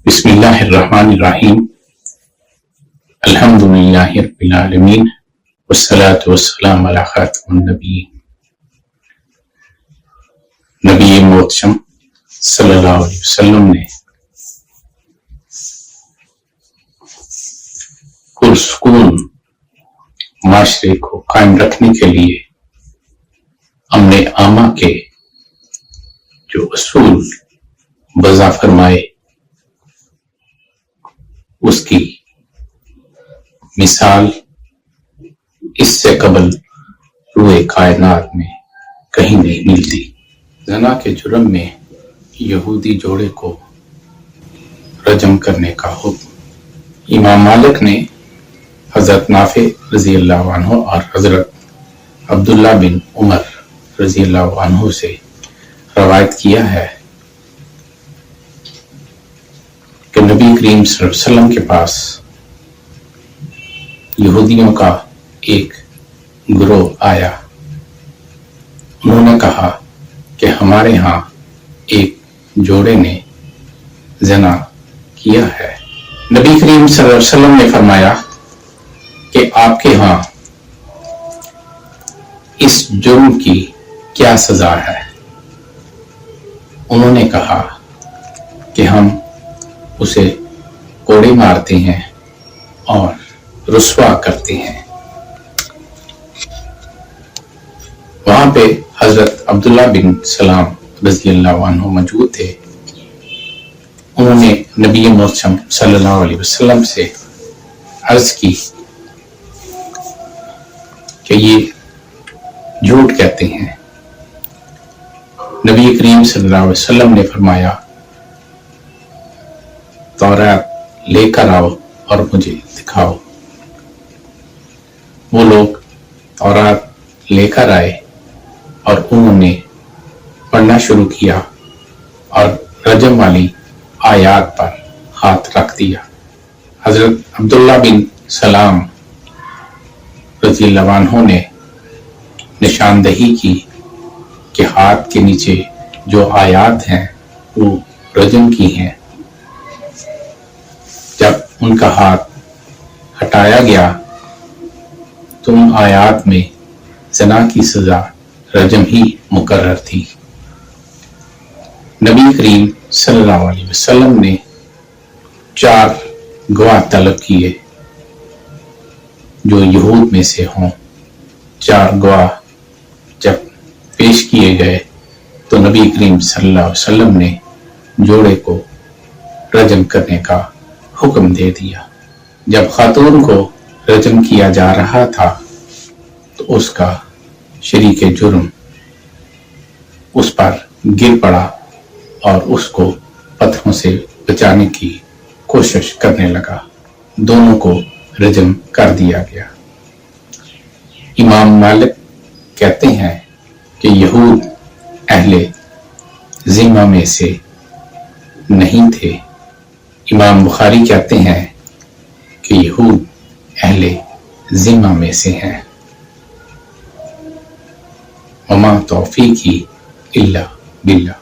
بسم اللہ الرحمن الرحیم الحمد للہ رب العالمین والصلاة والسلام علی خاتم النبیین نبی محتشم صلی اللہ علیہ وسلم نے پرسکون معاشرے کو قائم رکھنے کے لیے امن عامہ کے جو اصول وضع فرمائے اس کی مثال اس سے قبل روئے کائنات میں کہیں نہیں ملتی۔ زنا کے جرم میں یہودی جوڑے کو رجم کرنے کا حکم امام مالک نے حضرت نافع رضی اللہ عنہ اور حضرت عبداللہ بن عمر رضی اللہ عنہ سے روایت کیا ہے کہ نبی کریم صلی اللہ علیہ وسلم کے پاس یہودیوں کا ایک گروہ آیا۔ انہوں نے کہا کہ ہمارے ہاں ایک جوڑے نے زنا کیا ہے۔ نبی کریم صلی اللہ علیہ وسلم نے فرمایا کہ آپ کے ہاں اس جرم کی کیا سزا ہے؟ انہوں نے کہا کہ ہم اسے کوڑے مارتے ہیں اور رسوا کرتے ہیں۔ وہاں پہ حضرت عبداللہ بن سلام رضی اللہ عنہ موجود تھے۔ انہوں نے نبی محتشم صلی اللہ علیہ وسلم سے عرض کی کہ یہ جھوٹ کہتے ہیں۔ نبی کریم صلی اللہ علیہ وسلم نے فرمایا تورات لے کر آؤ اور مجھے دکھاؤ۔ وہ لوگ تورات لے کر آئے اور انہوں نے پڑھنا شروع کیا اور رجم والی آیات پر ہاتھ رکھ دیا۔ حضرت عبداللہ بن سلام رضی اللہ عنہ نے نشاندہی کی کہ ہاتھ کے نیچے جو آیات ہیں وہ رجم کی ہیں۔ جب ان کا ہاتھ ہٹایا گیا تو ان آیات میں زنا کی سزا رجم ہی مقرر تھی۔ نبی کریم صلی اللہ علیہ وسلم نے 4 گواہ طلب کیے جو یہود میں سے ہوں۔ 4 گواہ جب پیش کیے گئے تو نبی کریم صلی اللہ علیہ وسلم نے جوڑے کو رجم کرنے کا حکم دے دیا۔ جب خاتون کو رجم کیا جا رہا تھا تو اس کا شریک جرم اس پر گر پڑا اور اس کو پتھروں سے بچانے کی کوشش کرنے لگا۔ دونوں کو رجم کر دیا گیا۔ امام مالک کہتے ہیں کہ یہود اہل ذمہ میں سے نہیں تھے۔ امام بخاری کہتے ہیں کہ یہود اہل ذمہ میں سے ہیں۔ وما توفیقی الا باللہ۔